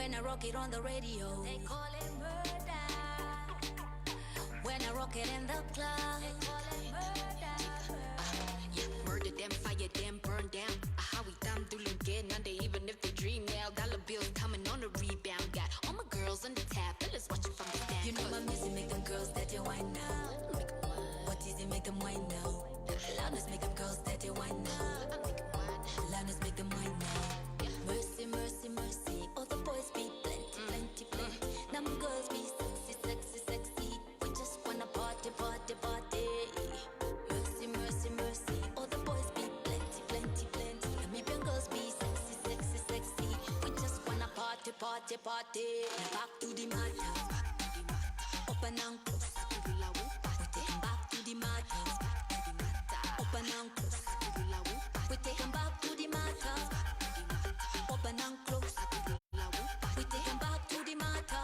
When I rock it on the radio, they call it murder. When I rock it in the club, they call it murder. Yeah, murder them, fire them, burn them. How we done doing getting under, even if they dream now. Dollar bills coming on the rebound. Got all my girls on the tab, fellas watching from the stand. You know my music make them girls that you whine now. What is it make them whine now? Loudness make them girls that you whine now. Loudness make them whine now. Mercy, mercy, mercy. All the boys be plenty, plenty, plenty. Them girls be sexy, sexy, sexy. We just wanna party, party, party. Mercy, mercy, mercy. All the boys be plenty, plenty, plenty. Namibian girls be sexy, sexy, sexy. We just wanna party, party, party. Back to the matter. Open and close. We take 'em back to the matter. Open and close. We take 'em back to the matter. Open and close. We take 'em back to the matter.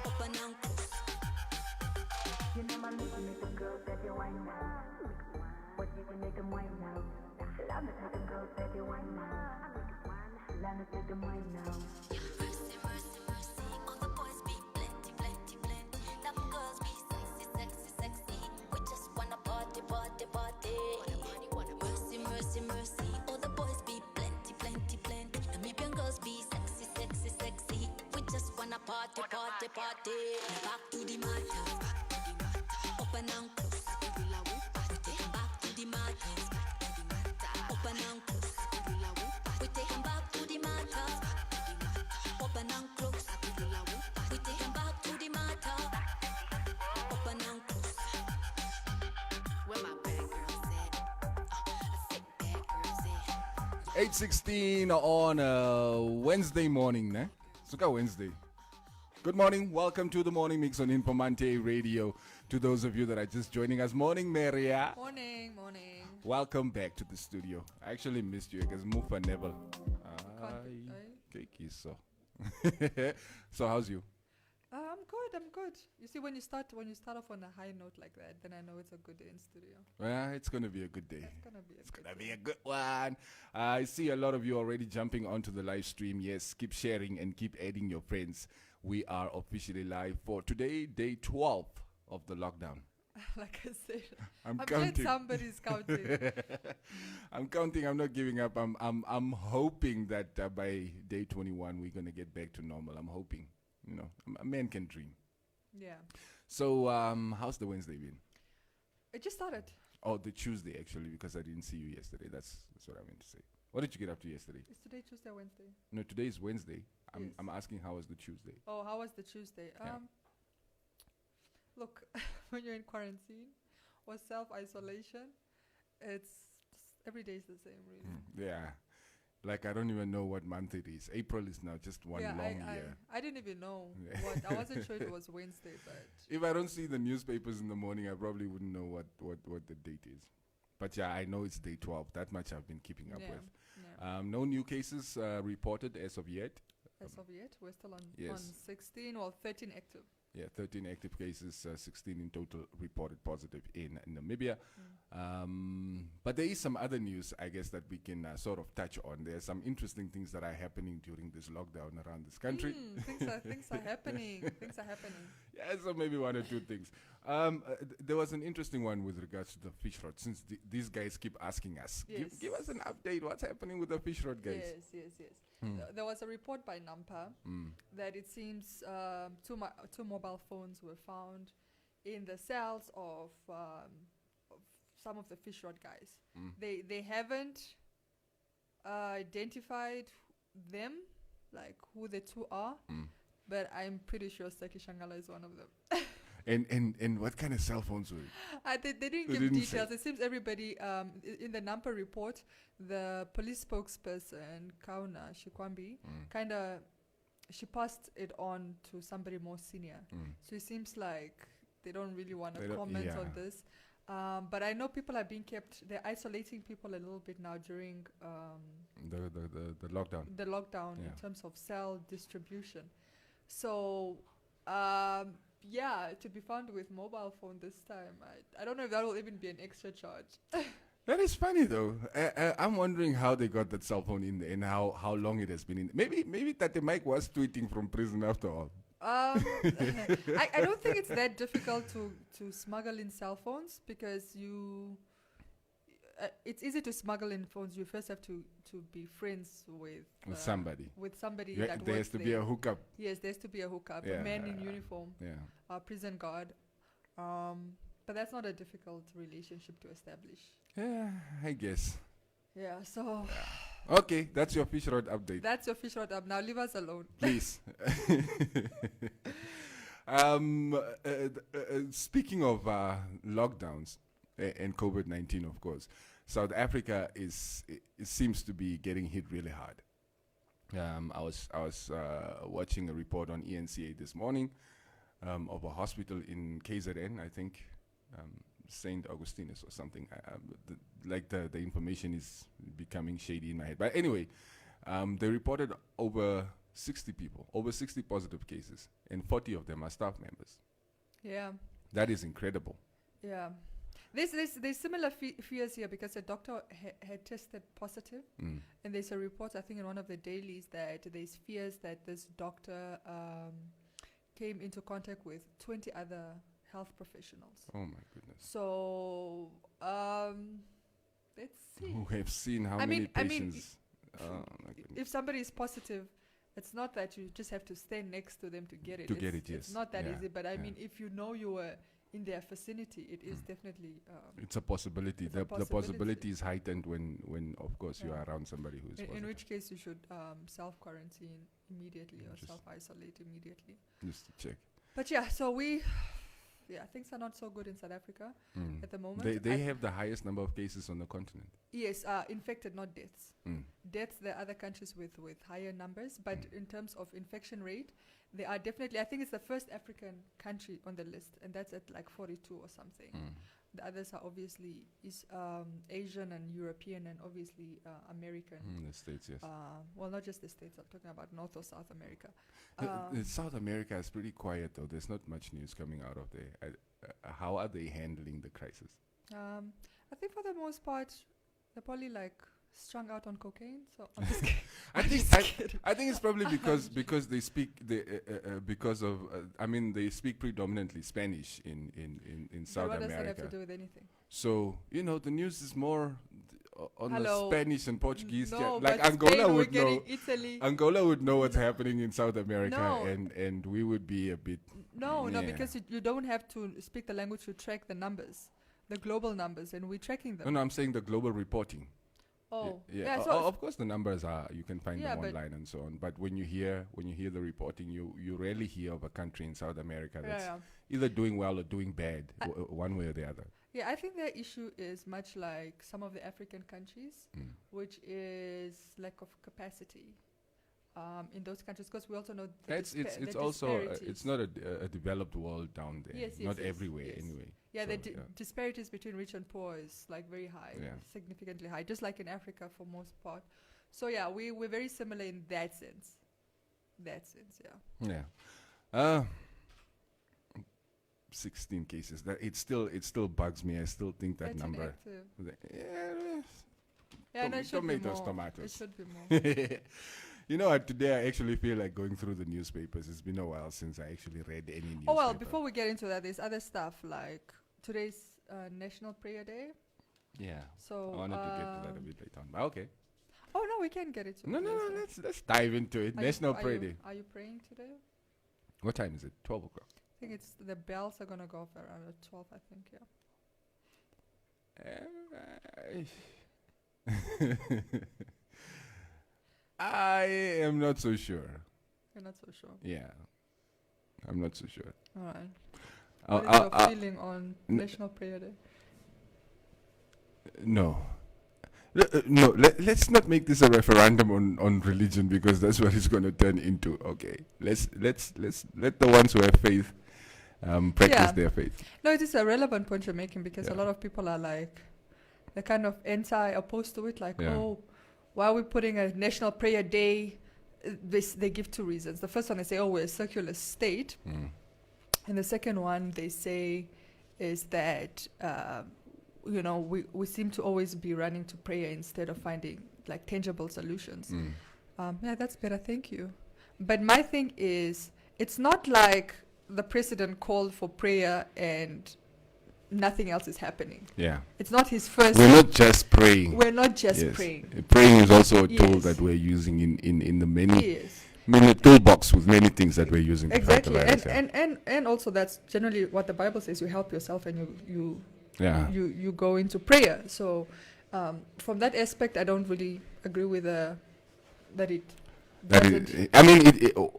Open and close. You know my music make them girls that you whine now. What did you make them whine now? Loudness make them girls that you whine now. Loudness make them whine now. Mercy, mercy, mercy. All the boys be plenty, plenty, plenty. Them girls be sexy, sexy, sexy. We just wanna party, party, party. Mercy, mercy, mercy. All the boys be plenty, plenty, plenty. Namibian girls be sexy, sexy, sexy. We just wanna party, party, party. Back to the matter. Open and close. We take 'em back to the matter. Open and close. We take 'em back to the matter. Open and close. We take 'em back to the matter. Open and close. Where my bad girls at? I said bad girls at. 8:16 on a Wednesday morning, ne? Suka Wednesday. Good morning. Welcome to the Morning Mix on Informante Radio. To those of you that are just joining us, morning, Maria. Morning, morning. Welcome back to the studio. I actually missed you because Mufa never. So. So how's you? I'm good. I'm good. You see, when you start off on a high note like that, then I know it's a good day in studio. Well, it's gonna be a good day. It's gonna be a It's good gonna day. be a good one. I see a lot of you already jumping onto the live stream. Yes, keep sharing and keep adding your friends. We are officially live for today, day 12 of the lockdown. Like I said, I'm glad counting. somebody's counting. I'm counting. I'm not giving up. I'm hoping that by day 21 we're gonna get back to normal. I'm hoping. You know, a man can dream. Yeah. So, how's the Wednesday been? It just started. Oh, the Tuesday actually, because I didn't see you yesterday. That's what I meant to say. What did you get up to yesterday? Is today Tuesday or Wednesday? No, today is Wednesday. Yes. I'm asking how was the Tuesday? Oh, how was the Tuesday? Yeah. Look, when you're in quarantine or self-isolation, it's just, every day is the same, really. Yeah. Like I don't even know what month it is. April is now just one long year. I didn't even know Yeah. what. I wasn't sure it was Wednesday, but If I don't see the newspapers in the morning, I probably wouldn't know what the date is. But yeah, I know it's day 12. That much I've been keeping up yeah, with. yeah. No new cases reported as of yet. As of yet, we're still on Yes. 16 or 13 active. Yeah, 13 active cases, 16 in total reported positive in Namibia. But there is some other news, I guess, that we can sort of touch on. There are some interesting things that are happening during this lockdown around this country. Things are happening. Things are happening. Yeah, so maybe one or two things. There was an interesting one with regards to the fish rod, since these guys keep asking us. Yes. Give us an update. What's happening with the fish rod, guys? Yes. There was a report by NAMPA that it seems two mobile phones were found in the cells of some of the fish rod guys. They haven't identified them, like who the two are, but I'm pretty sure Saki Shangala is one of them. And what kind of cell phones were it? They didn't They give didn't details. say. It seems everybody, in the NAMPA report, the police spokesperson, Kauna Shikwambi, she passed it on to somebody more senior. So it seems like they don't really want to comment on this. But I know people are being kept, they're isolating people a little bit now during The lockdown. the lockdown Yeah. in terms of cell distribution. So, to be found with mobile phone this time, I don't know if that will even be an extra charge. That is funny though. I'm wondering how they got that cell phone in there and how long it has been in. Maybe Tate Mike was tweeting from prison after all. I don't think it's that difficult to smuggle in cell phones because it's easy to smuggle in phones. You first have to be friends with somebody. With somebody Yeah, that there works has to there. be a hookup. Yes, there has to be a hookup. Yeah. A man in uniform, Yeah. a prison guard. But that's not a difficult relationship to establish. Yeah, I guess. Yeah, so Okay, that's your fish rod update. that's your fish rod up. Now leave us alone. Please. Speaking of lockdowns and COVID-19, of course, South Africa it seems to be getting hit really hard. I was watching a report on ENCA this morning of a hospital in KZN, I think, Saint Augustinus or something. The information is becoming shady in my head. But anyway, they reported over 60 people, over 60 positive cases, and 40 of them are staff members. Yeah, That is incredible. yeah. There's similar fears here because a doctor had tested positive, Mm. and there's a report I think in one of the dailies that there's fears that this doctor came into contact with 20 other health professionals. Oh my goodness. So let's see. Who have seen how I many mean, patients? Oh my goodness. If somebody is positive, it's not that you just have to stand next to them to get it. To it's, get it, It's yes. not that Yeah, easy, but I yeah. mean, if you know you were in their vicinity, it is definitely. It's a possibility. It's a The possibility. possibility is heightened when of course you Yeah. are around somebody who is In positive. which case, you should self-quarantine immediately or Just- self-isolate immediately. Just to check. But yeah, so things are not so good in South Africa Mm. at the moment. They have the highest number of cases on the continent. Yes, infected, not deaths. Mm. Deaths, there are other countries with higher numbers, but in terms of infection rate, they are definitely, I think it's the first African country on the list, and that's at like 42 or something. Mm. The others are obviously Asian and European and obviously American. The States, yes. Well, not just the States, I'm talking about North or South America. South America is pretty quiet though. There's not much news coming out of there. How are they handling the crisis? I think for the most part, they're probably like strung out on cocaine. So I'm just kidding. I think it's probably because they speak they speak predominantly Spanish in South What does that have America. to do with anything? So the news is more on Hello. the Spanish and Portuguese. No, like but Angola Spain, we're would know. getting Italy. Angola would know what's happening in South America, No. and we would be a bit. No, yeah. because you don't have to speak the language to track the numbers, the global numbers, and we're tracking them. No, I'm saying the global reporting. Oh, Yeah. so Of course, the numbers you can find Yeah, them but online and so on. But when you hear the reporting, you rarely hear of a country in South America that's either doing well or doing bad, one way or the other. Yeah, I think the issue is much like some of the African countries, which is lack of capacity in those countries. Because we also know It's also it's not a developed world down there. Yes, not yes, everywhere yes. anyway. Yeah, So, the disparities between rich and poor is like very high, Yeah. significantly high, just like in Africa for most part. So yeah, we're very similar in that sense. Yeah. 16 cases. That it still bugs me. I still think that That's number. inactive. Yeah, no, it should be tomatoes, more. tomatoes. It should be more. You know what? Today I actually feel like going through the newspapers. It's been a while since I actually read any newspaper. Oh well, before we get into that, there's other stuff like today's National Prayer Day. Yeah. So I wanted to get to that a bit later on. But okay. Oh no, we can get it to No. later. Let's dive into it. National Prayer Day. Are you praying today? What time is it? 12 o'clock. I think it's the bells are gonna go off around at 12. I think I am not so sure. You're not so sure. Yeah. I'm not so sure. All right. I'll- What is your I'll- feeling on n- National Prayer Day? No. No, let's not make this a referendum on religion because that's what it's going to turn into. Okay, let's let the ones who have faith practice Yeah. their faith. No, it is a relevant point you're making because Yeah. a lot of people are like, they're kind of opposed to it. Like, Yeah. oh, why are we putting a National Prayer Day? They give two reasons. The first one, they say, oh, we're a secular state. Mm. And the second one they say is that we seem to always be running to prayer instead of finding like tangible solutions. Yeah, that's better. Thank you. But my thing is, it's not like the president called for prayer and nothing else is happening. Yeah. It's not his first. We're not just praying. We're not just Yes. praying. Praying is also a tool Yes. that we're using in the many Yes. many toolbox with many things that we're using to fight the Exactly. virus. Yeah. And also that's generally what the Bible says. You help yourself and Yeah. you go into prayer. So from that aspect, I don't really agree with that it That doesn't. is, I mean,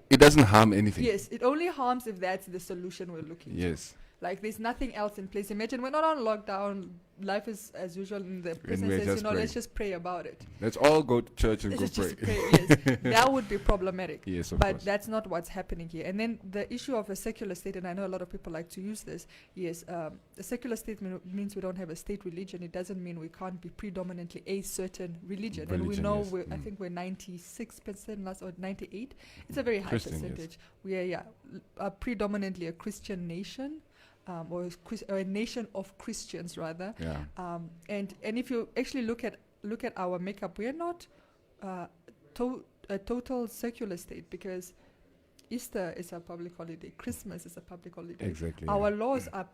it doesn't harm anything. Yes, it only harms if that's the solution we're looking to. Yes. Like there's nothing else in place. Imagine we're not on lockdown. Life is as usual. And the president we're says, just let's praying. just pray about it. Let's all go to church and Let's go just pray. pray. Yes, that would be problematic. Yes, of But course. that's not what's happening here. And then the issue of a secular state, and I know a lot of people like to use this. Yes, a secular state means we don't have a state religion. It doesn't mean we can't be predominantly a certain religion. And we Religion, know yes. I think we're 96% last or 98. It's a very high Christian, yes. percentage. We are predominantly a Christian nation. Or a nation of Christians rather, Yeah. and if you actually look at our makeup, we are not a total secular state, because Easter is a public holiday, Christmas is a public holiday. Exactly. Our laws are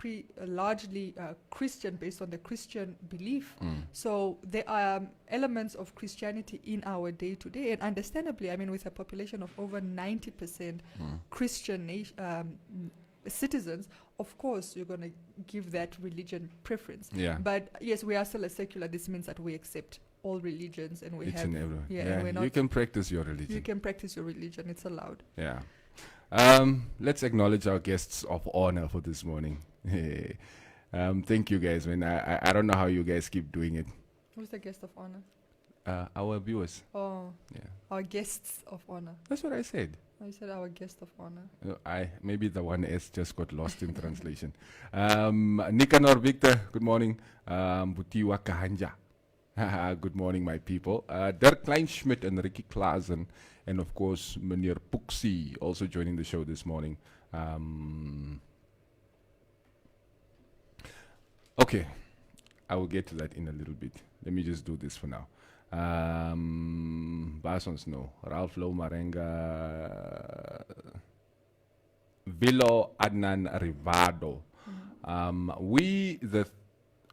largely Christian, based on the Christian belief. So there are elements of Christianity in our day to day, and understandably, I mean, with a population of over 90% Christian citizens, of course you're going to give that religion preference. Yeah. But yes, we are still a secular. This means that we accept all religions, and we Each have and every. and we're You not, can practice your religion. you can practice your religion. It's allowed. Yeah. Let's acknowledge our guests of honor for this morning. Thank you guys, man. I don't know how you guys keep doing it. Who's the guest of honor? Our viewers. Oh, Yeah. our guests of honor. That's what I said. Oh, you said our guest of honor. Maybe the one S just got lost in translation. Nicanor Victor, good morning. Butiwa Kahanja. Good morning, my people. Dirk Kleinschmidt and Ricky Klaasen, and of course, Meneer Puxi also joining the show this morning. Okay, I will get to that in a little bit. Let me just do this for now. Basons no. Ralph Low Marenga. Vilo Adnan Rivado.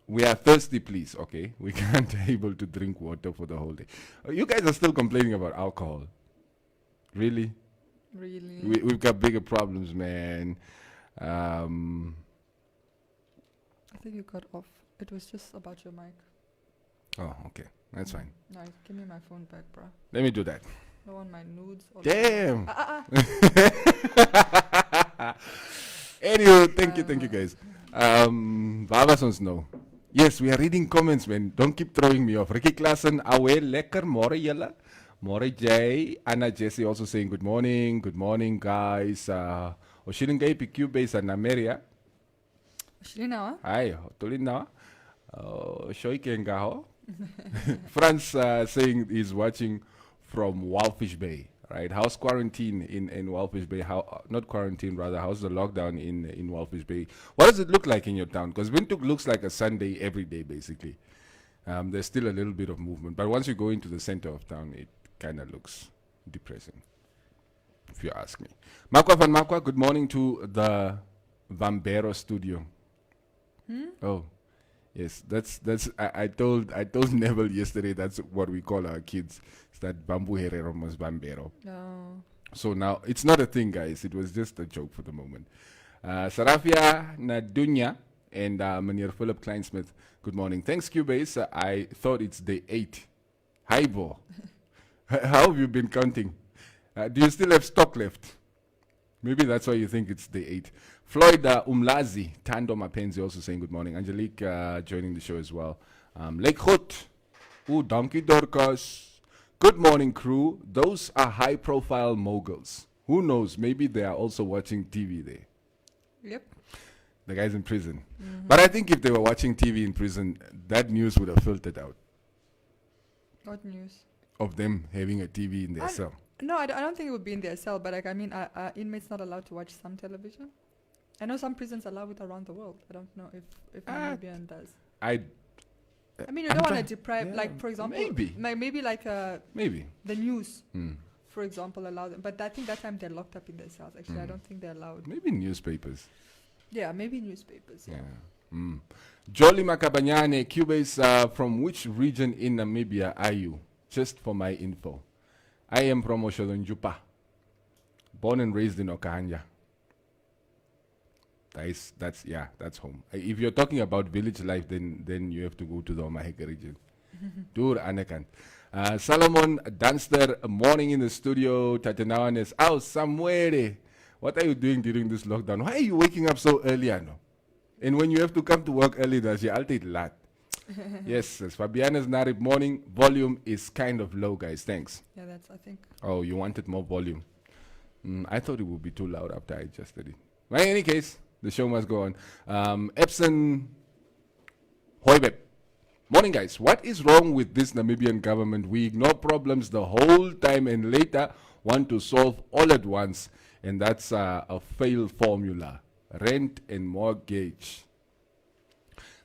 We are thirsty, please. Okay, we can't able to drink water for the whole day. You guys are still complaining about alcohol. Really? Really? We've got bigger problems, man. I think you got off. It was just about your mic. Oh, okay, that's fine. No, give me my phone back, bro. Let me do that. I want my nudes. Or Damn. Anyway, thank you guys. Babasons no. Yes, we are reading comments, man. Don't keep throwing me off. Ricky Klassen, awe lekker, more jelle. More J. Anna Jesse also saying good morning. Good morning, guys. Oshilingai PQ base and Ameria. Shilina, Hi, Tolina. Shoike Ngaho. Franz saying he's watching from Walfish Bay. Right? How's quarantine in Walfish Bay? Not quarantine, rather. How's the lockdown in Walfish Bay? What does it look like in your town? Because Windhoek looks like a Sunday every day, basically. There's still a little bit of movement. But once you go into the center of town, it kind of looks depressing, if you ask me. Makwa van Makwa, good morning to the Vambero studio. Oh, yes, that's I told Neville yesterday that's what we call our kids. It's that Bambu Herero mas Bambero. no. So now it's not a thing, guys. It was just a joke for the moment. Sarafia Nadunya and Meneer Philip Kleinsmith, good morning. Thanks, Cubase. I thought it's day 8. Hi, Bo. How have you been counting? Do you still have stock left? Maybe that's why you think it's day 8. Floyd Umlazi, Tando Mapenzi also saying good morning. Angelique joining the show as well. Lake Hut. Ooh, Donkey Dorcas. Good morning, crew. Those are high-profile moguls. Who knows? Maybe they are also watching TV there. Yep. The guy's in prison. But I think if they were watching TV in prison, that news would have filtered out What news? of them having a TV in their cell. No, I don't think it would be in their cell, but like, I mean, are inmates not allowed to watch some television? I know some prisons allow it around the world. I don't know if Namibian does. I I mean, you I'm don't want try- to deprive, yeah, like, for example, maybe. maybe like Maybe. the news, Mm. for example, allow them. But I think that time they're locked up in their cells. Actually, I don't think they're allowed. Maybe newspapers. Yeah, maybe newspapers. Yeah. Yeah. Mm. Jolly Makabanyane, Cuba is from which region in Namibia are you? Just for my info. I am from Oshodonjupa. Born and raised in Okahanja. That's home. If you're talking about village life, then you have to go to the Omaheke region. Dur Anakan. Solomon Dunster, morning in the studio. Tatanawan is out somewhere. What are you doing during this lockdown? Why are you waking up so early, Ano? And when you have to come to work early, does you alternate late? Yes, as Fabiana's narrative morning volume is kind of low, guys. Thanks. Yeah, that's, I think. Oh, you wanted more volume. I thought it would be too loud after I adjusted it. But in any case, the show must go on. Epson Hoibeb. Morning, guys. What is wrong with this Namibian government? We ignore problems the whole time and later want to solve all at once. And that's a failed formula. Rent and mortgage.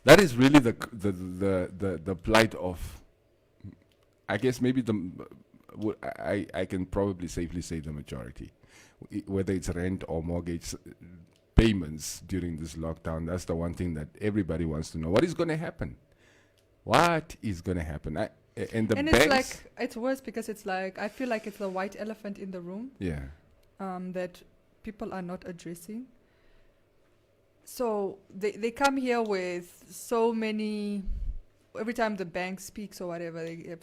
That is really the plight of, I guess maybe I can probably safely say the majority. Whether it's rent or mortgage payments during this lockdown, that's the one thing that everybody wants to know. What is going to happen? What is going to happen? And It's banks, like, it's worse because it's like, I feel like it's the white elephant in the room yeah, that people are not addressing. So they come here with so many, every time the bank speaks or whatever, they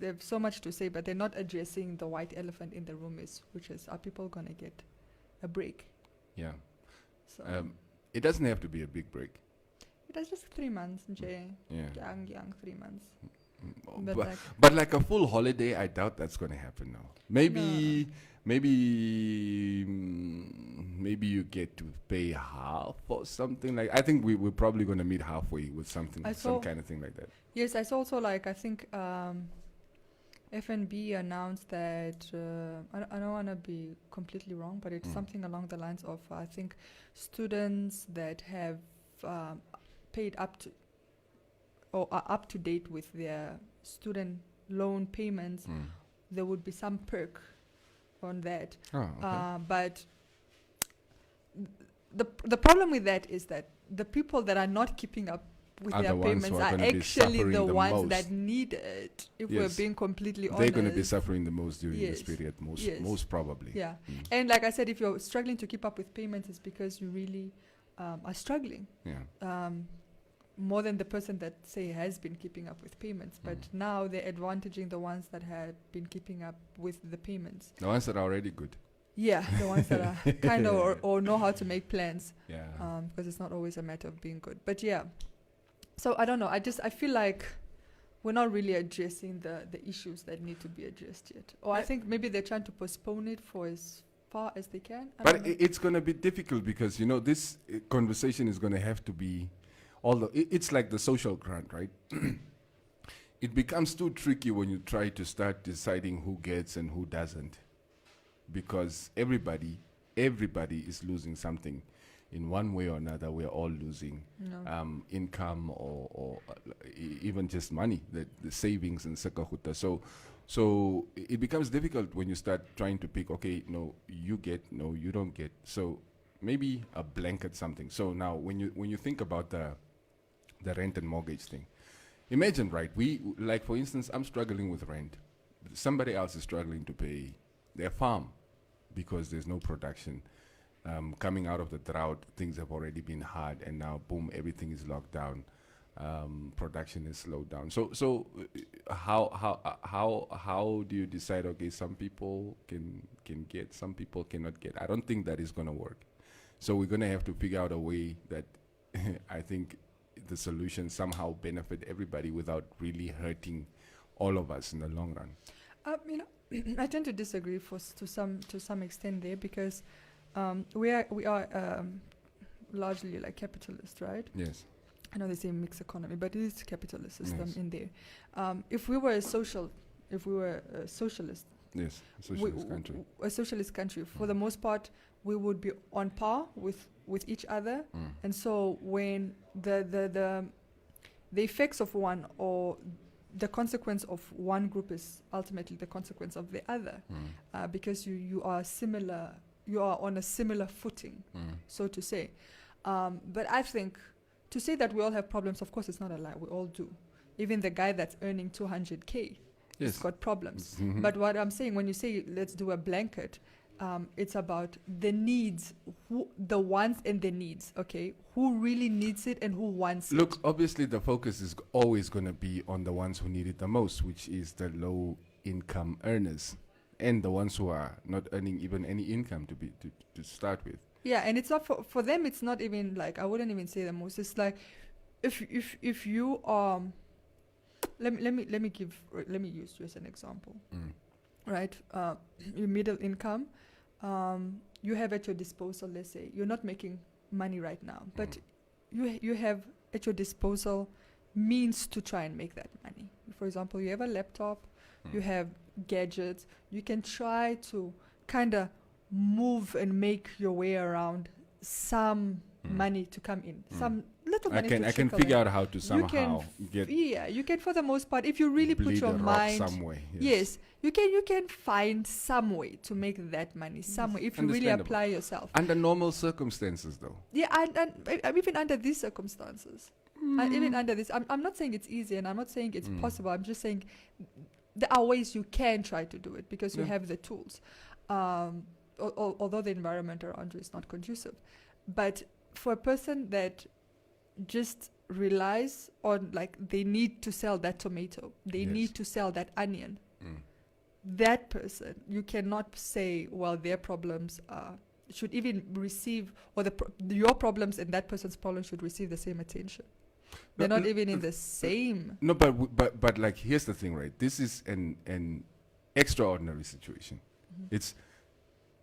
have so much to say, but they're not addressing the white elephant in the room, which is, are people going to get a break? yeah. So It doesn't have to be a big break. it was just 3 months, Jay. Yeah. Young 3 months. But, But like, but like a full holiday, I doubt that's going to happen now. Maybe you get to pay half or something like. I think we're probably going to meet halfway with something, I some saw- kind of thing like that. yes, I saw also like, I think FNB announced that, I don't want to be completely wrong, but it's something along the lines of, I think, students that have paid up to, or are up to date with their student loan payments, there would be some perk on that. Oh, okay. But the problem with that is that the people that are not keeping up with Are their the ones who payments are are gonna be actually suffering the the ones most. that need it. If we're Yes. being completely They're honest, going to be suffering the most during this Yes. period, Yes. most probably. yeah. And like I said, if you're struggling to keep up with payments, it's because you really are struggling. Yeah. More than the person that say has been keeping up with payments, but now they're advantaging the ones that had been keeping up with the payments. The ones that are already good. Yeah, the ones that are kind of or know how to make plans, Yeah. because it's not always a matter of being good. But yeah, so I don't know. I feel like we're not really addressing the issues that need to be addressed yet. Or I think maybe they're trying to postpone it for as far as they can. I But don't know. it's going to be difficult because, this conversation is going to have to be, although it's like the social grant, right? It becomes too tricky when you try to start deciding who gets and who doesn't, because everybody is losing something in one way or another. We're all losing No. income or even just money, the savings and sakahuta. So it becomes difficult when you start trying to pick, okay, no, you get, no, you don't get. So maybe a blanket something. So now when you think about the rent and mortgage thing, imagine, right, like for instance, I'm struggling with rent. Somebody else is struggling to pay their farm because there's no production. Coming out of the drought, things have already been hard, and now boom, everything is locked down. Production is slowed down. So how do you decide? Okay, some people can get, some people cannot get. I don't think that is going to work. So we're going to have to figure out a way that I think the solution somehow benefit everybody without really hurting all of us in the long run. I tend to disagree to some extent there, because we are largely like capitalist, right? Yes. I know they say mixed economy, but it is a capitalist system in there. If we were a socialist, Yes. Socialist country. a socialist country, for the most part, we would be on par with each other. And so when the the effects of one or the consequence of one group is ultimately the consequence of the other, because you are similar, you are on a similar footing, so to say. But I think to say that we all have problems, of course, it's not a lie. We all do. Even the guy that's earning 200K has got problems. But what I'm saying, when you say let's do a blanket, it's about the needs, the wants and the needs, okay? Who really needs it and who wants it? Look, obviously the focus is always going to be on the ones who need it the most, which is the low income earners and the ones who are not earning even any income to start with. Yeah, and it's not for them, it's not even like, I wouldn't even say the most. It's like if you let me use you as an example. Right? Your middle income, you have at your disposal, let's say, you're not making money right now, but you have at your disposal means to try and make that money. For example, you have a laptop, you have gadgets, you can try to kind of move and make your way around some money to come in, some little money I can figure out how to somehow get you can, for the most part, if you really put bleed your a rock mind some way. yes, you can find some way to make that money, some way, if you really Understandable. apply yourself. Under normal circumstances, though. Yeah, and even under these circumstances, and even under this, I'm not saying it's easy, and I'm not saying it's possible. I'm just saying there are ways you can try to do it because you have the tools. Although the environment around you is not conducive, but for a person that just relies on, like, they need to sell that tomato, they need to sell that onion, that person, you cannot say, well, their problems should even receive, or your problems and that person's problems should receive the same attention. They're not even in the same. No, but like, here's the thing, right? This is an extraordinary situation. It's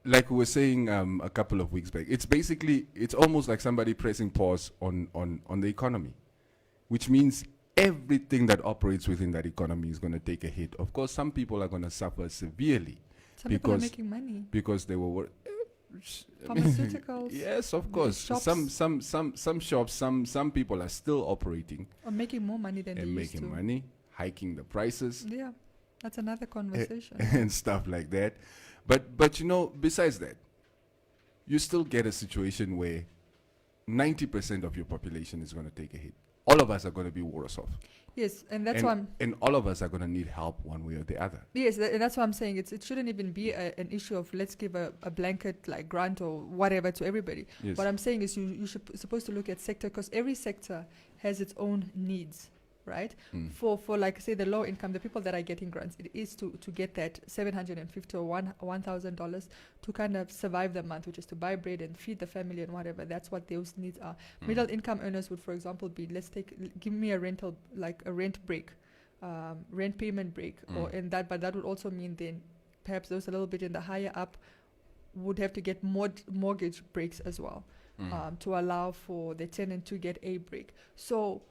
like we were saying a couple of weeks back. It's almost like somebody pressing pause on the economy, which means everything that operates within that economy is going to take a hit. Of course, some people are going to suffer severely. Some people are making money because they were pharmaceuticals. Yes, of course. Shops. Some shops, some people are still operating Or making more money than they and used to. making money, hiking the prices. Yeah, that's another conversation. And stuff like that. But you know, besides that, you still get a situation where 90% of your population is going to take a hit. All of us are going to be worse off. Yes, and that's why and all of us are going to need help one way or the other. Yes, and that's why I'm saying it shouldn't even be an issue of let's give a blanket like grant or whatever to everybody. Yes. What I'm saying is you should supposed to look at sector, because every sector has its own needs, right? For like, say, the low income, the people that are getting grants, it is to get that $750 or $1,000 to kind of survive the month, which is to buy bread and feed the family and whatever. That's what those needs are. Middle income earners would, for example, be, give me a rental, like a rent break, rent payment break, but that would also mean then perhaps those a little bit in the higher up would have to get mortgage breaks as well, to allow for the tenant to get a break. So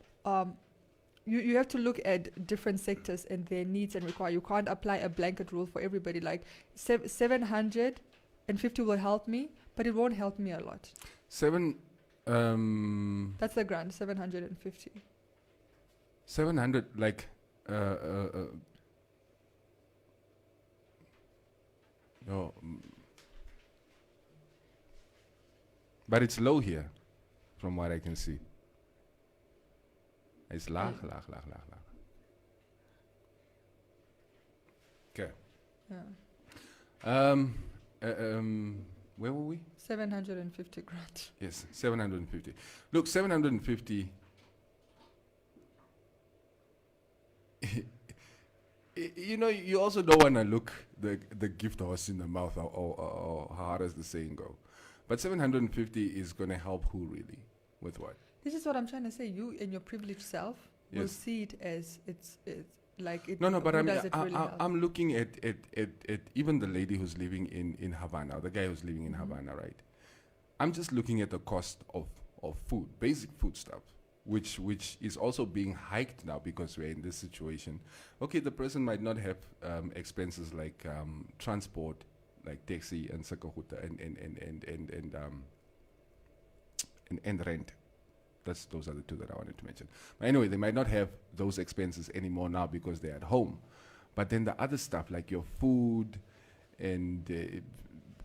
you have to look at different sectors and their needs and require. You can't apply a blanket rule for everybody. Like 750 will help me, but it won't help me a lot. That's the grant, 750. 700, like no, but it's low here, from what I can see. It's laag. Okay. Yeah. Where were we? 750 grant. Yes, 750. Look, 750. You know, you also don't want to look the gift horse in the mouth, or how does the saying go? But 750 is going to help who really? With what? This is what I'm trying to say. You and your privileged self will see it as it's like it. No, but I'm looking at even the lady who's living in Havana, or the guy who's living in Havana, right? I'm just looking at the cost of food, basic food stuff, which is also being hiked now because we're in this situation. Okay, the person might not have expenses like transport, like taxi and sakahuta and rent. Those are the two that I wanted to mention. But anyway, they might not have those expenses anymore now because they're at home. But then the other stuff like your food and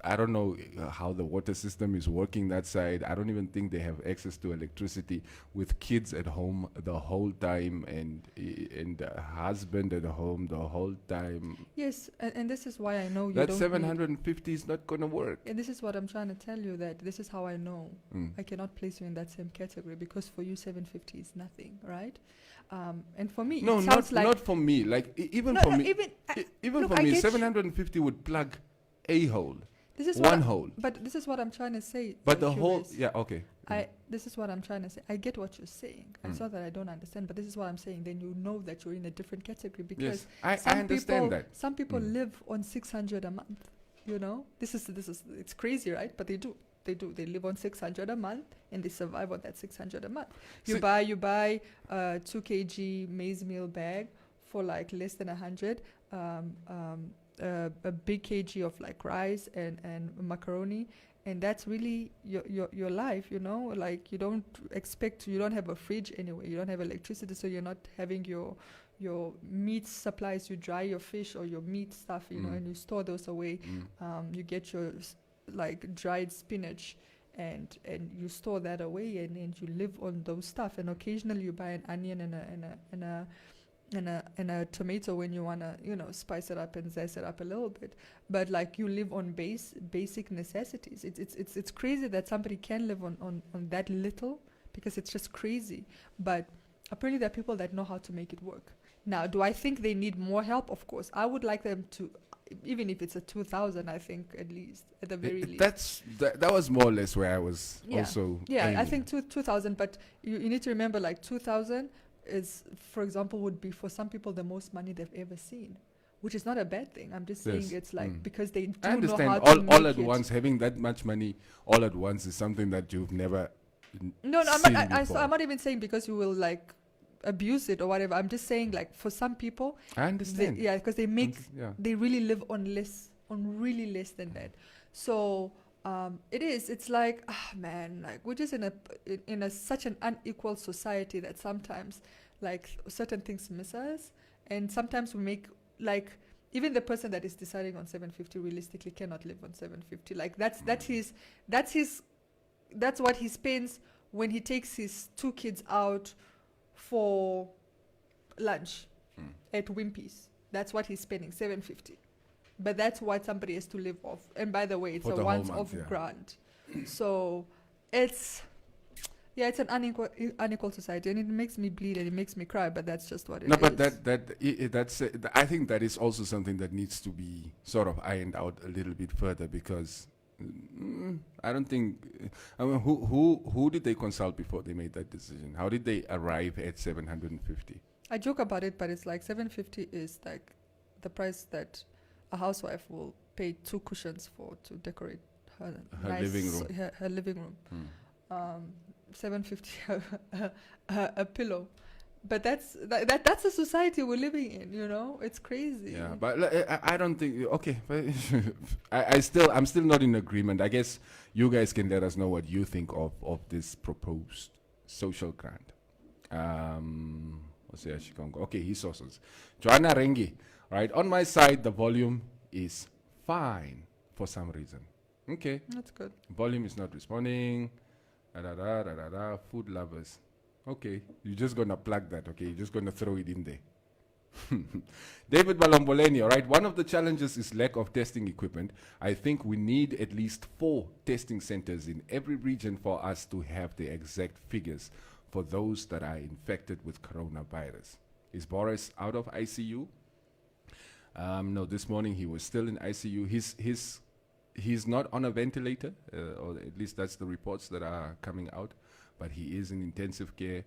I don't know how the water system is working that side. I don't even think they have access to electricity with kids at home the whole time and the husband at home the whole time. Yes, and this is why I know you That don't 750 is not going to work. And this is what I'm trying to tell you, that this is how I know Mm. I cannot place you in that same category, because for you 750 is nothing, right? And for me, No, it sounds like not for me. Like even No, for no, me, even look, for I me, get you. 750 would plug a hole, this is one what hole. but this is what I'm trying to say. But the Cubase. whole, yeah, okay. This is what I'm trying to say. I get what you're saying. It's Mm. not that I don't understand, but this is what I'm saying. Then you know that you're in a different category, because Yes, I some understand people, that. some people Mm. live on 600 a month. You know, this is it's crazy, right? But they do. They live on 600 a month, and they survive on that 600 a month. You See- buy a 2 kg maize meal bag for like less than 100. A big kg of like rice and macaroni, and that's really your life, you know. Like you don't have a fridge anyway, you don't have electricity, so you're not having your meat supplies. You dry your fish or your meat stuff, you know, Mm. and you store those away. Mm. You get your like dried spinach, and you store that away, and you live on those stuff, and occasionally you buy an onion and a tomato when you want to, you know, spice it up and zest it up a little bit. But like you live on basic necessities. It's crazy that somebody can live on that little, because it's just crazy. But apparently there are people that know how to make it work. Now, do I think they need more help? Of course. I would like them to, even if it's a 2,000, I think at least, at the very least. That was more or less where I was Yeah. also Yeah, I aiming. think 2,000, but you need to remember, like 2,000 is, for example, would be for some people the most money they've ever seen, which is not a bad thing. I'm just saying Yes. it's like Mm. because they do I know understand. how to All make at it. once, having that much money all at once is something that you've never No, I'm seen not. before. I'm not even saying because you will like abuse it or whatever. I'm just saying like for some people, I understand. yeah, because they make Yeah. they really live on really less than that. So it's like, man, like we're just in a such an unequal society that sometimes like certain things miss us, and sometimes we make like even the person that is deciding on 750 realistically cannot live on 750. Like that's what he spends when he takes his 2 kids out for lunch at Wimpy's. That's what he's spending, 750. But that's what somebody has to live off. And by the way, it's For a the whole once-off month, yeah. grant. So it's an unequal society, and it makes me bleed and it makes me cry. But that's just what it is. No, but that's I think that is also something that needs to be sort of ironed out a little bit further, because I don't think. I mean, who did they consult before they made that decision? How did they arrive at 750? I joke about it, but it's like 750 is like the price that a housewife will pay 2 cushions for to decorate her living room. Her living room. 750 a pillow, but that's the society we're living in. You know, it's crazy. Yeah, but I don't think. Okay, but I'm still not in agreement. I guess you guys can let us know what you think of this proposed social grant. Okay, his sources. Joanna Rengi, right? On my side, the volume is fine for some reason. Okay, That's good. volume is not responding. Food lovers. Okay, you're just gonna plug that. Okay, you're just gonna throw it in there. David Balomboleni, all right. One of the challenges is lack of testing equipment. I think we need at least 4 testing centers in every region for us to have the exact figures for those that are infected with coronavirus. Is Boris out of ICU? No, this morning he was still in ICU. He's not on a ventilator, or at least that's the reports that are coming out, but he is in intensive care,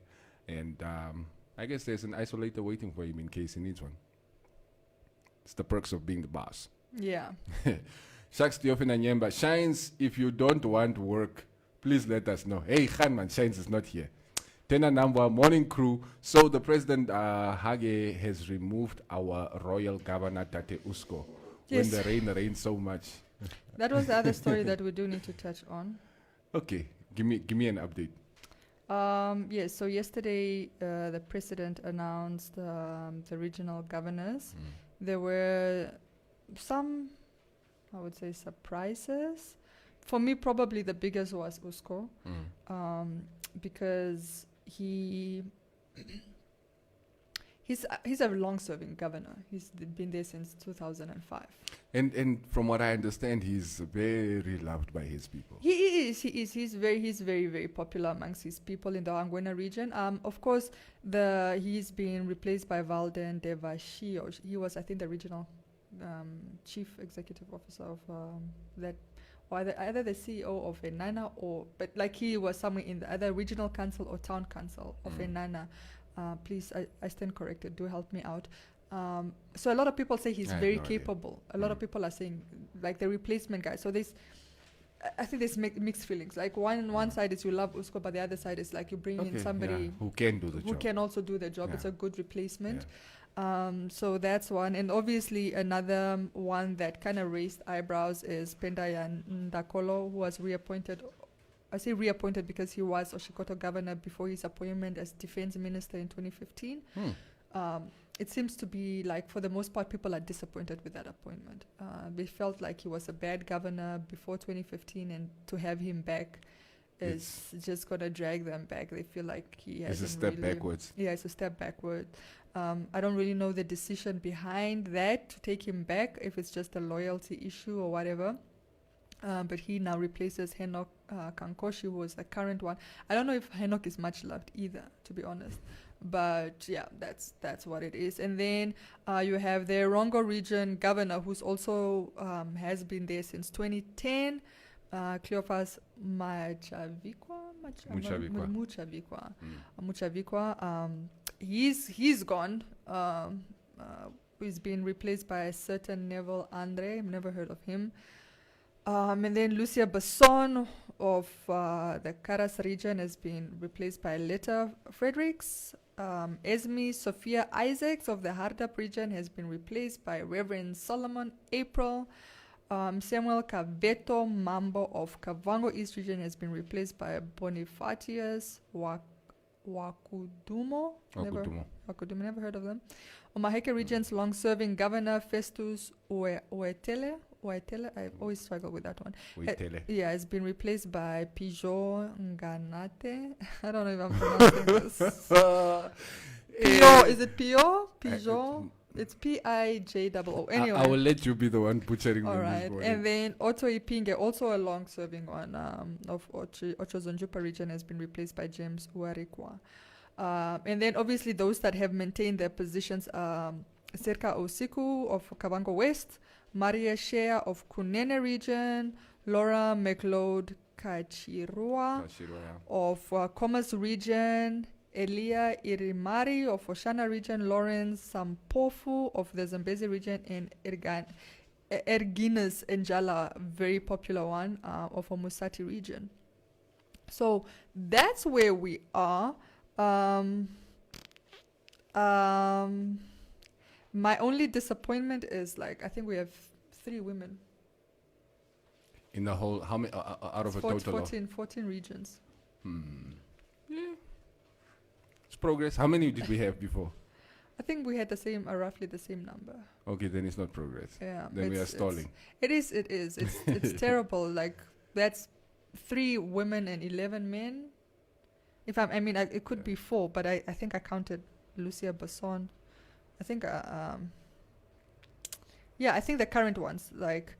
and I guess there's an isolator waiting for him in case he needs one. It's the perks of being the boss. Yeah. Shaks Diofina Nyemba, Shines, if you don't want work, please let us know. Hey, Khanman, Shines is not here. Tena Nambwa, morning crew. So the President Hage has removed our royal governor, Tate Usko, Yes. when the rain rains so much. That was the other story that we do need to touch on. Okay, give me an update. Yes, so yesterday the president announced the regional governors. There were some, I would say, surprises. For me, probably the biggest was Usco, because he's a long-serving governor. He's been there since 2005. And from what I understand, he's very loved by his people. He is. He's very, very popular amongst his people in the Angwena region. Of course, he's been replaced by Valden Devashio. He was, I think, the regional chief executive officer of that, or either the CEO of Enana, but like he was somewhere in the either regional council or town council of Enana. Please, I stand corrected. Do help me out. So a lot of people say he's very capable. A lot of people are saying like the replacement guy. So I think there's mixed feelings. Like one side is you love Usco, but the other side is like you bring in somebody who can do the job. Who can also do the job. Yeah. It's a good replacement. So that's one. And obviously another one that kind of raised eyebrows is Pendaya Ndakolo, who was reappointed. I say reappointed because he was Oshikoto governor before his appointment as defense minister in 2015. It seems to be like, for the most part, people are disappointed with that appointment. They felt like he was a bad governor before 2015, and to have him back is just going to drag them back. They feel like he has a step backwards. Yeah, it's a step backward. I don't really know the decision behind that to take him back, if it's just a loyalty issue or whatever. But he now replaces Henok Kankoshi, who was the current one. I don't know if Henok is much loved either, to be honest. But yeah, that's what it is. And then you have the Rongo region governor, who's also has been there since 2010, Cleophas Muchavikwa. He's gone. He's been replaced by a certain Neville Andre. I've never heard of him. And then Lucia Basson of the Karas region has been replaced by Letta Fredericks. Esme Sophia Isaacs of the Hardap region has been replaced by Reverend Solomon April. Samuel Kaveto Mambo of Kavango East region has been replaced by Bonifatius Wakudumo. Never heard of them. Omaheke region's long-serving governor Festus Uitele, I always struggle with that one. Has been replaced by Pijo Nganate. I don't know if I'm pronouncing this. Pio, is it Pio? Pijo? It's Pijoo. Anyway. I will let you be the one butchering them. All right. And then Otto Ipinge, also a long-serving one of Ochozonjupa region, has been replaced by James Uarikwa. And then obviously those that have maintained their positions are Serka Osiku of Kavango West, Maria Shea of Kunene region, Laura McLeod Kachirua of Commerce region, Elia Irimari of Oshana region, Lawrence Sampofu of the Zambezi region, and Erginus Njala, very popular one, of Omusati region. So that's where we are. My only disappointment is, like, I think we have 3 women. In the whole, how many, out of a total 14 regions. Yeah. It's progress. How many did we have before? I think we had roughly the same number. Okay, then it's not progress. Yeah. Then we are stalling. It is. It's terrible. Like, that's 3 women and 11 men. It could be 4, but I think I counted Lucia Basson. I think, I think the current ones, like,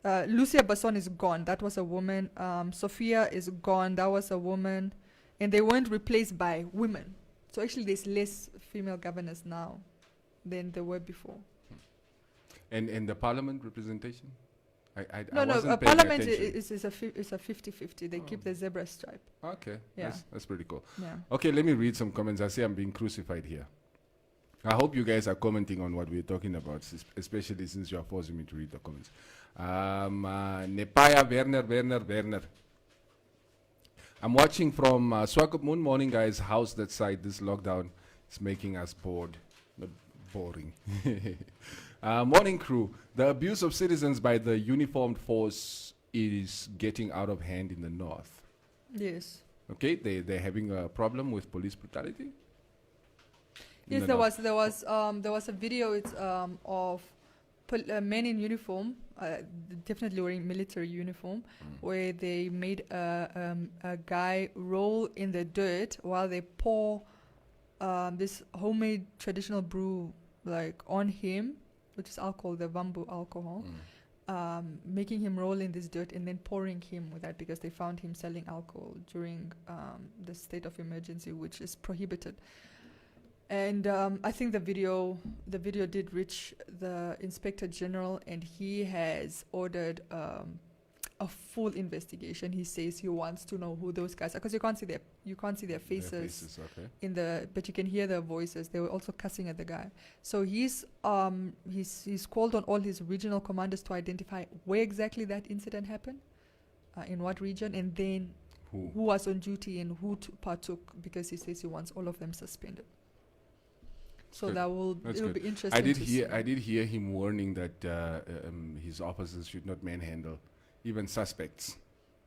Lucia Basson is gone. That was a woman. Sophia is gone. That was a woman. And they weren't replaced by women. So actually there's less female governors now than there were before. And the parliament representation? No, parliament is a 50-50. They keep the zebra stripe. Okay, yeah. That's pretty cool. Yeah. Okay, let me read some comments. I see I'm being crucified here. I hope you guys are commenting on what we're talking about, especially since you are forcing me to read the comments. Nepaya Werner. I'm watching from Swakopmund. Morning, guys. How's that side? This lockdown is making us bored. Not boring. Morning, crew. The abuse of citizens by the uniformed force is getting out of hand in the north. Yes. Okay, they're having a problem with police brutality. In Yes, the there north. was a video. It's of men in uniform, definitely wearing military uniform, where they made a guy roll in the dirt while they pour this homemade traditional brew like on him, which is alcohol, the bamboo alcohol, making him roll in this dirt and then pouring him with that because they found him selling alcohol during the state of emergency, which is prohibited. And I think the video did reach the Inspector General, and he has ordered a full investigation. He says he wants to know who those guys are, because you can't see their faces, okay. but you can hear their voices. They were also cussing at the guy. So he's called on all his regional commanders to identify where exactly that incident happened, in what region, and then who was on duty and who partook, because he says he wants all of them suspended. So Good. it'll Good. be interesting. I did hear him warning that his officers should not manhandle even suspects.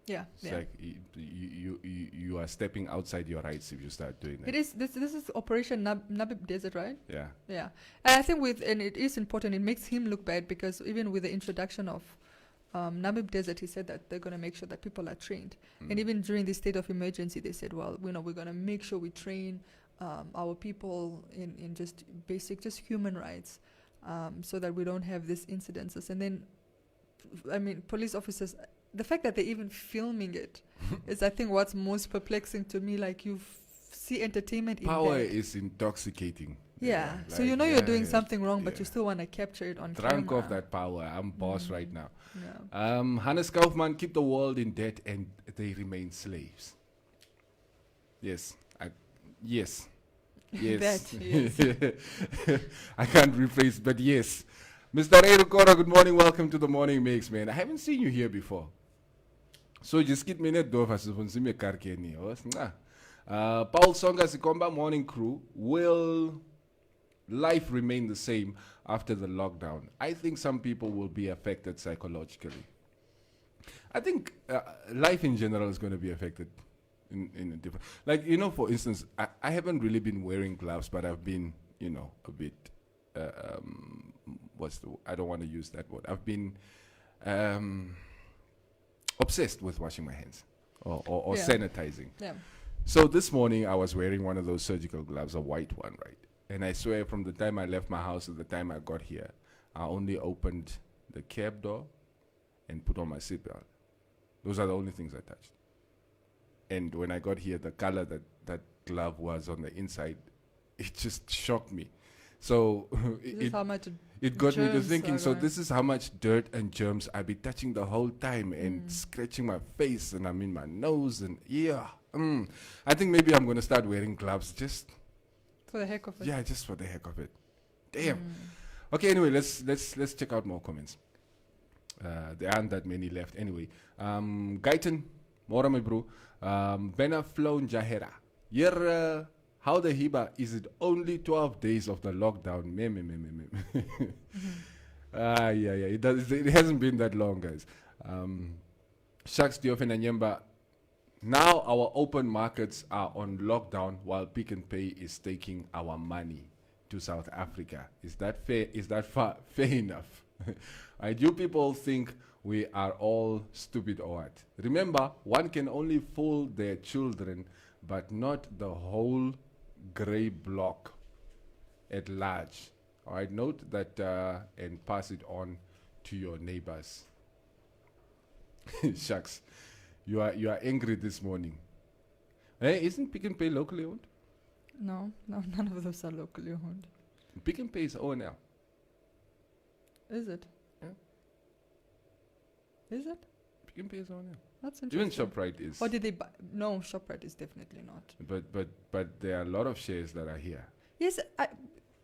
Yeah, It's like you are stepping outside your rights if you start doing that. It is. This is Operation Nabib Desert, right? Yeah. Yeah. And I think and it is important. It makes him look bad, because even with the introduction of Nabib Desert, he said that they're going to make sure that people are trained. And even during the state of emergency, they said, well, we're going to make sure we train our people in just basic, just human rights, so that we don't have these incidences. And then, I mean, police officers, the fact that they're even filming it is, I think, what's most perplexing to me. Like, you see entertainment in Power that. is intoxicating. Yeah. So like, you know you're doing something wrong, but you still want to capture it on drunk camera. off that power. I'm boss right now. Yeah. Hannes Kaufman, keep the world in debt and they remain slaves. Yes. Yes. Yes. That, yes. I can't rephrase, but yes. Mr. Erukora, good morning. Welcome to the Morning Mix, man. I haven't seen you here before. So just get me net door as me karkeni. Paul Songa Sikomba, morning crew. Will life remain the same after the lockdown? I think some people will be affected psychologically. I think life in general is going to be affected in a different, like, for instance, I haven't really been wearing gloves, but I've been, a bit, I don't want to use that word. I've been obsessed with washing my hands or sanitizing. Yeah. So this morning I was wearing one of those surgical gloves, a white one, right? And I swear from the time I left my house to the time I got here, I only opened the cab door and put on my seatbelt. Those are the only things I touched. And when I got here, the color that glove was on the inside, it just shocked me. So How much it got me to germs thinking, are so going- this is how much dirt and germs I be touching the whole time and scratching my face, and I'm in my nose, and I think maybe I'm going to start wearing gloves just for the heck of it. just for the heck of it. Damn. Okay, anyway, let's check out more comments. There aren't that many left anyway. Gaitan, Mora my bro. Bena Flown Jahera. Here, how the Hiba, is it only 12 days of the lockdown? It hasn't been that long, guys. Shaks Diofen and Nyemba. Now our open markets are on lockdown while Pick and Pay is taking our money to South Africa. Is that fair? Is that fair enough? Do people think we are all stupid or what? Remember, one can only fool their children, but not the whole grey block at large. All right, note that and pass it on to your neighbors. Shucks, you are angry this morning. Hey, isn't Pick and Pay locally owned? No, none of those are locally owned. Pick and Pay is O&L. Is it? Yeah. Is it? Pick and Pay is O&L. That's Even interesting. ShopRite is. Or did they buy? No, ShopRite is definitely not. But there are a lot of shares that are here. Yes,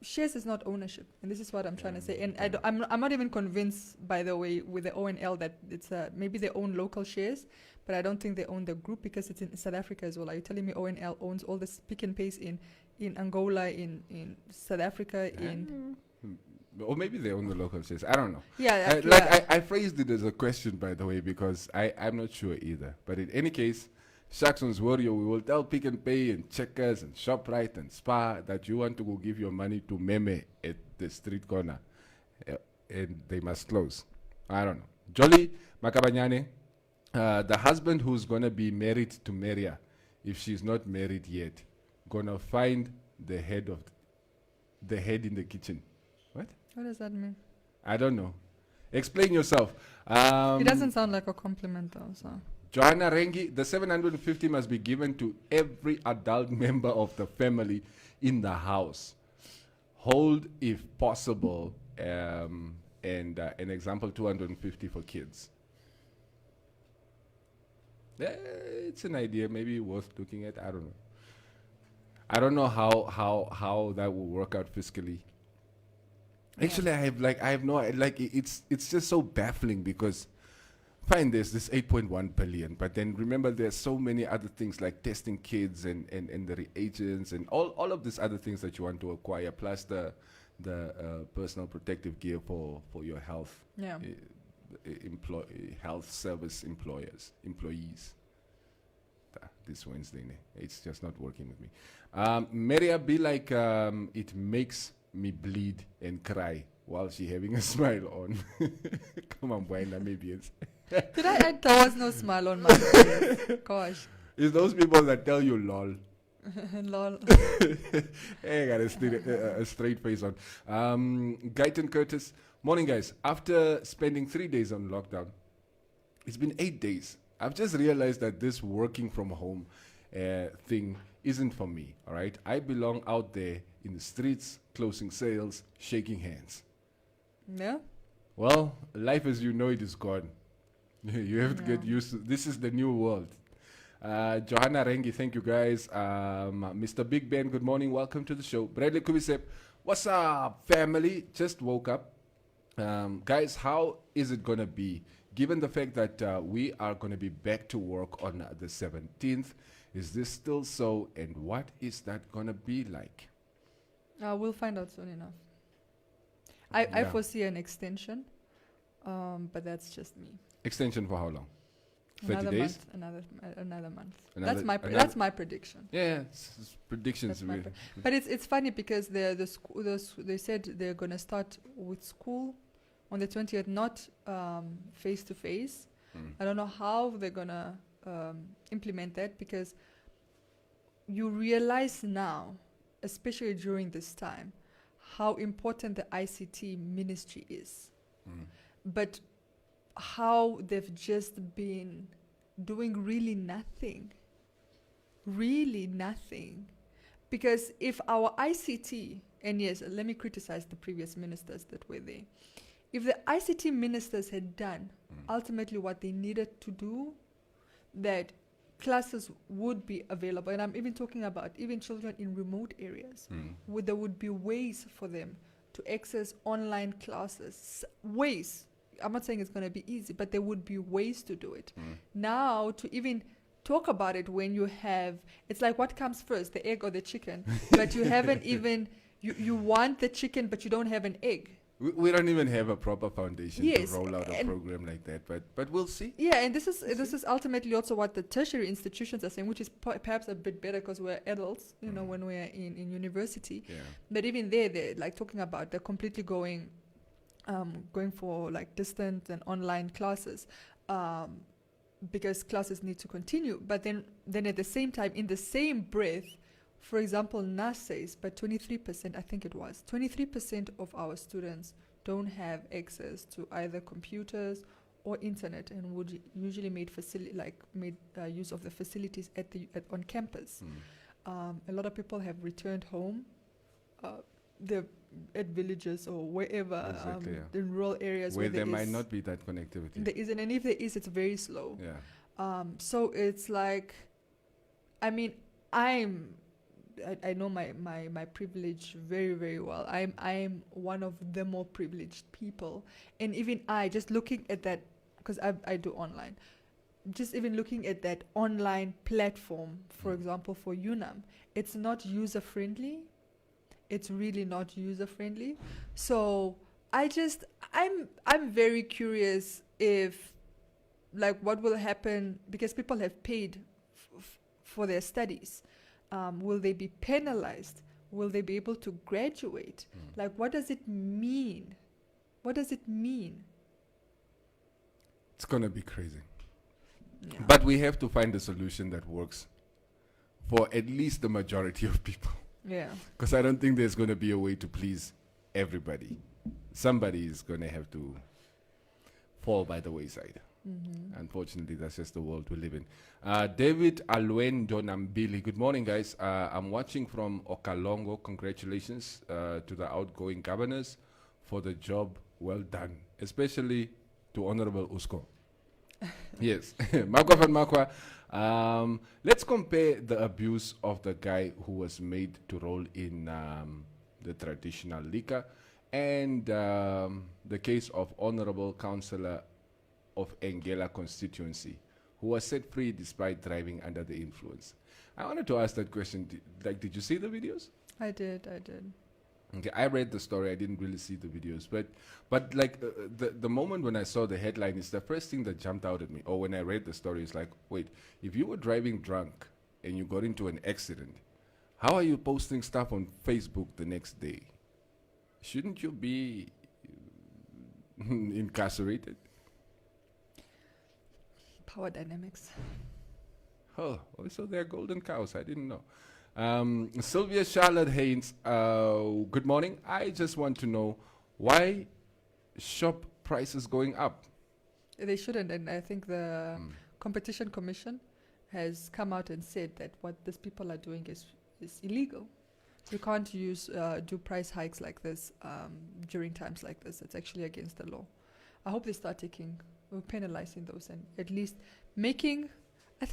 shares is not ownership, and this is what I'm trying to say. And I'm not even convinced, by the way, with the O&L that it's maybe they own local shares, but I don't think they own the group because it's in South Africa as well. Are you telling me O&L owns all the Pick and Pays in Angola, in South Africa, in? Or maybe they own the local shares. I don't know. Yeah, Like I phrased it as a question, by the way, because I'm not sure either. But in any case, Shackson's Warrior, we will tell Pick and Pay and Checkers and ShopRite and Spa that you want to go give your money to Meme at the street corner. And they must close. I don't know. Jolly Makabanyane, the husband who's going to be married to Maria, if she's not married yet, going to find the head in the kitchen. What? What does that mean? I don't know. Explain yourself. It doesn't sound like a compliment though, so. Johanna Rengi, the 750 must be given to every adult member of the family in the house. Hold if possible, and an example 250 for kids. It's an idea, maybe worth looking at. I don't know. I don't know how that will work out fiscally. Actually, I have no, it's just so baffling because fine, there's this 8.1 billion, but then remember there's so many other things like testing kids and the reagents and all of these other things that you want to acquire, plus the personal protective gear for your health. Yeah. Health service employees. This Wednesday, it's just not working with me. Maria be like, it makes me bleed and cry while she having a smile on. Come on, boy, Namibians. Did I add there was no smile on my face? Gosh. It's those people that tell you lol. Lol. Hey, I got a straight face on. Guyton Curtis. Morning, guys. After spending 3 days on lockdown, it's been 8 days. I've just realized that this working from home thing isn't for me, all right? I belong out there in the streets, closing sales, shaking hands. Yeah? Well, life as you know it is gone. You have to get used to this is the new world. Johanna Rengi, thank you guys. Mr. Big Ben, good morning. Welcome to the show. Bradley Kubisep, what's up, family? Just woke up. Guys, how is it going to be? Given the fact that we are going to be back to work on the 17th, is this still so? And what is that going to be like? We'll find out soon enough. I foresee an extension, but that's just me. Extension for how long? 30 Another days? month, another month. Another- That's my prediction. Yeah, it's predictions. That's my but it's funny because they said they're gonna start with school on the 20th, not face to face. I don't know how they're gonna implement that, because you realize now, especially during this time, how important the ICT ministry is. But how they've just been doing really nothing. Because if our ICT, and yes, let me criticize the previous ministers that were there. If the ICT ministers had done ultimately what they needed to do, that classes would be available. And I'm even talking about even children in remote areas. There would be ways for them to access online classes. Ways. I'm not saying it's going to be easy, but there would be ways to do it. Now, to even talk about it when you have, it's like what comes first, the egg or the chicken? But you haven't even, you want the chicken, but you don't have an egg. We don't even have a proper foundation Yes, to roll out a program like that, but we'll see. Yeah, and this is ultimately also what the tertiary institutions are saying, which is perhaps a bit better because we're adults, you know, when we're in university. Yeah. But even they're like talking about they're completely going for like distant and online classes, because classes need to continue. But then at the same time, in the same breath, for example, NAS says, but 23%, I think it was, 23% of our students don't have access to either computers or internet, and would usually made use of the facilities on campus. A lot of people have returned home. They're at villages or wherever, Exactly, in rural areas where there is, might not be that connectivity. there isn't, and if there is, it's very slow. Yeah. So it's like, I mean, I know my privilege very, very well. I'm one of the more privileged people. And even just looking at that, because I do online, just even looking at that online platform, for example, for UNAM, it's not user-friendly. It's really not user-friendly. So I'm very curious if, like, what will happen, because people have paid for their studies? Will they be penalized? Will they be able to graduate? Like, what does it mean? What does it mean? It's going to be crazy. Yeah. But we have to find a solution that works for at least the majority of people. Yeah. Because I don't think there's going to be a way to please everybody. Somebody is going to have to fall by the wayside. Unfortunately, that's just the world we live in. David Alwen Donambili. Good morning, guys. I'm watching from Okalongo. Congratulations to the outgoing governors for the job well done, especially to Honorable Usko. Yes. Makwa van Makwa. Let's compare the abuse of the guy who was made to roll in the traditional liquor and the case of Honorable Councillor of Engela constituency who was set free despite driving under the influence. I wanted to ask that question. Did you see the videos? I did. Okay, I read the story. I didn't really see the videos, but the moment when I saw the headline is the first thing that jumped out at me. Or when I read the story, is like, wait, if you were driving drunk and you got into an accident, how are you posting stuff on Facebook the next day? Shouldn't you be incarcerated? Power dynamics. Oh, so they're golden cows. I didn't know. Sylvia Charlotte Haynes, good morning. I just want to know why shop prices going up. They shouldn't, and I think the Competition Commission has come out and said that what these people are doing is illegal. You can't do price hikes like this during times like this. It's actually against the law. I hope they start penalizing those and at least making.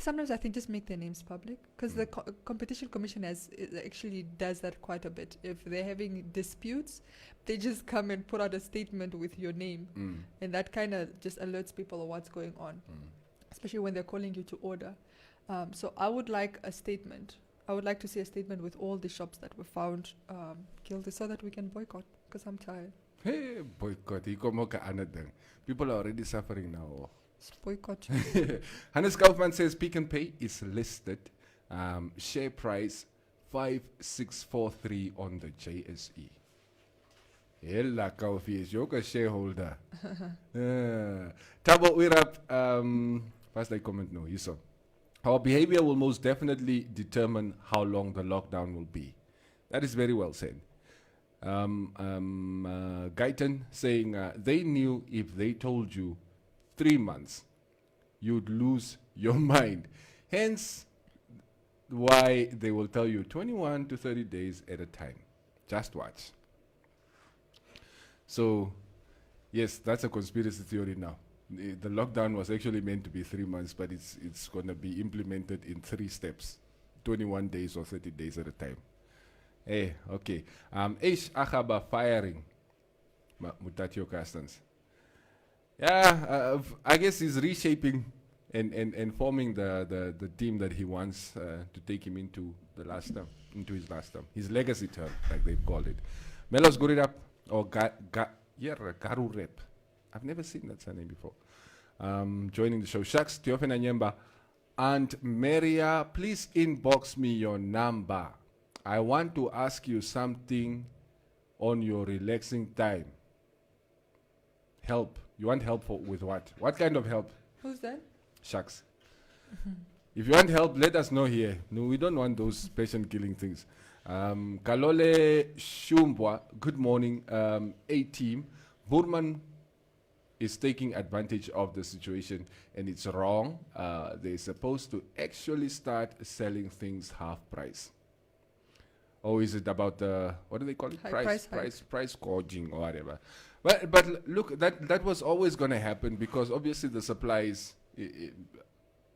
Sometimes I think just make their names public, because the Competition Commission actually does that quite a bit. If they're having disputes, they just come and put out a statement with your name, and that kind of just alerts people of what's going on, especially when they're calling you to order. So I would like a statement. I would like to see a statement with all the shops that were found guilty, so that we can boycott, because I'm tired. Hey, boycott. People are already suffering now. Boycott. Hannes Kaufman says Pick and Pay is listed. Share price 5643 on the JSE. Hela Kaufi is your shareholder. Tabo Wirap, first I comment no, you saw. Our behavior will most definitely determine how long the lockdown will be. That is very well said. Gaitan saying they knew if they told you 3 months, you'd lose your mind. Hence, why they will tell you 21 to 30 days at a time. Just watch. So, yes, that's a conspiracy theory now. The lockdown was actually meant to be 3 months, but it's going to be implemented in 3 steps, 21 days or 30 days at a time. Hey, okay. Ish Achaba firing Mutatio Castans. Yeah, I guess he's reshaping and forming the team that he wants to take him into his last term, his legacy term, like they've called it. Melos Gurirap or Garu Rep. I've never seen that surname before. Joining the show, Shaks Teofena Nyemba and Maria. Please inbox me your number. I want to ask you something on your relaxing time. Help. You want help with what? What kind of help? Who's that? Shucks. If you want help, let us know here. No, we don't want those patient killing things. Kalole Shumbwa, good morning. A-team. Burman is taking advantage of the situation, and it's wrong. They're supposed to actually start selling things half price. Or is it about what do they call it? Price gouging or whatever. But look, that was always going to happen, because obviously the supplies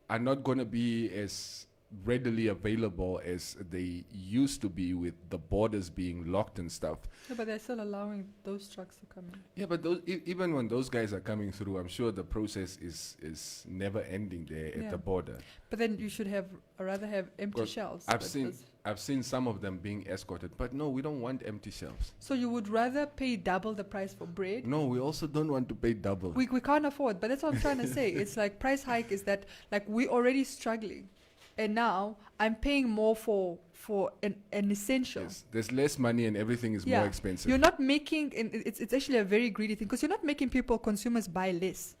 are not going to be as readily available as they used to be, with the borders being locked and stuff. Yeah, but they're still allowing those trucks to come in. Yeah, but even when those guys are coming through, I'm sure the process is never ending there at the border. But then you should rather have empty shelves. I've seen some of them being escorted, but no, we don't want empty shelves. So you would rather pay double the price for bread? No, we also don't want to pay double. We can't afford, but that's what I'm trying to say. It's like price hike is that, like, we're already struggling. and now I'm paying more for an essential. Yes. There's less money and everything is more expensive. You're not making, and it's actually a very greedy thing, because you're not making consumers buy less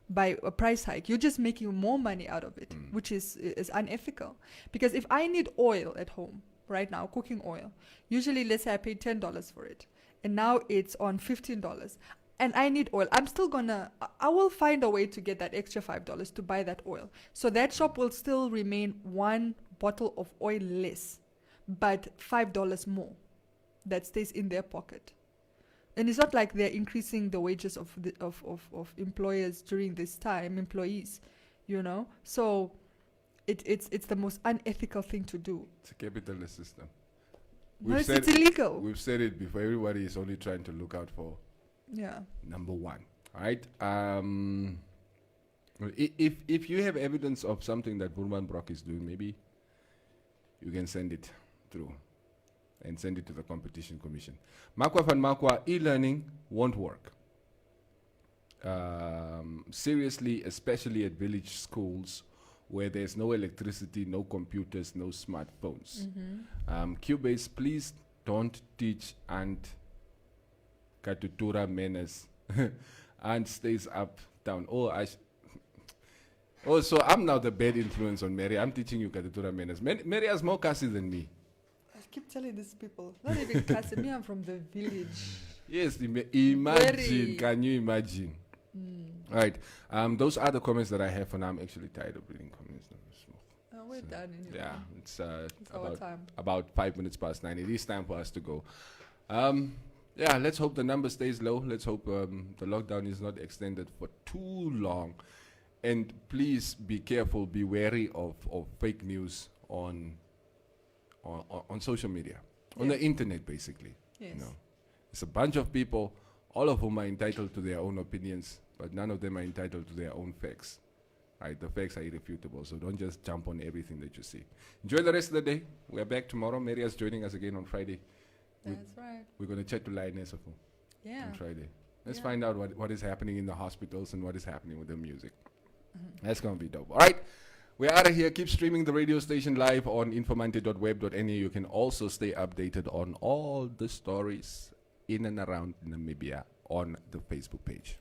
by a price hike. You're just making more money out of it, which is unethical. Because if I need oil at home right now, cooking oil, usually let's say I paid $10 for it, and now it's on $15, and I need oil, I will find a way to get that extra $5 to buy that oil. So that shop will still remain one bottle of oil less, but $5 more that stays in their pocket. And it's not like they're increasing the wages of employers during this time, employees, So it's the most unethical thing to do. It's a capitalist system. It's illegal. We've said it before. Everybody is only trying to look out for number one. All right. If you have evidence of something that Burman Brock is doing, maybe you can send it through and send it to the Competition Commission. Makwa van Makwa, e-learning won't work. Seriously, especially at village schools where there's no electricity, no computers, no smartphones. Cubase, please don't teach Aunt Katutura manners. Aunt stays up, down. So I'm now the bad influence on Mary. I'm teaching you Katutura manners. Mary has more kasi than me. I keep telling these people, not even kasi, me, I'm from the village. Yes, imagine. Can you imagine? All right. Those are the comments that I have for now. I'm actually tired of reading comments. We're done anyway. Yeah, it's our time. About 5 minutes past 9. It is time for us to go. Let's hope the number stays low. Let's hope the lockdown is not extended for too long. And please be careful, be wary of fake news on social media, on the internet, basically. Yes. It's a bunch of people, all of whom are entitled to their own opinions, but none of them are entitled to their own facts. Right? The facts are irrefutable, so don't just jump on everything that you see. Enjoy the rest of the day. We're back tomorrow. Maria's joining us again on Friday. That's right. We're going to chat to Lioness on Friday. Let's find out what is happening in the hospitals and what is happening with the music. That's going to be dope. All right. We're out of here. Keep streaming the radio station live on informante.web.na. You can also stay updated on all the stories in and around Namibia on the Facebook page.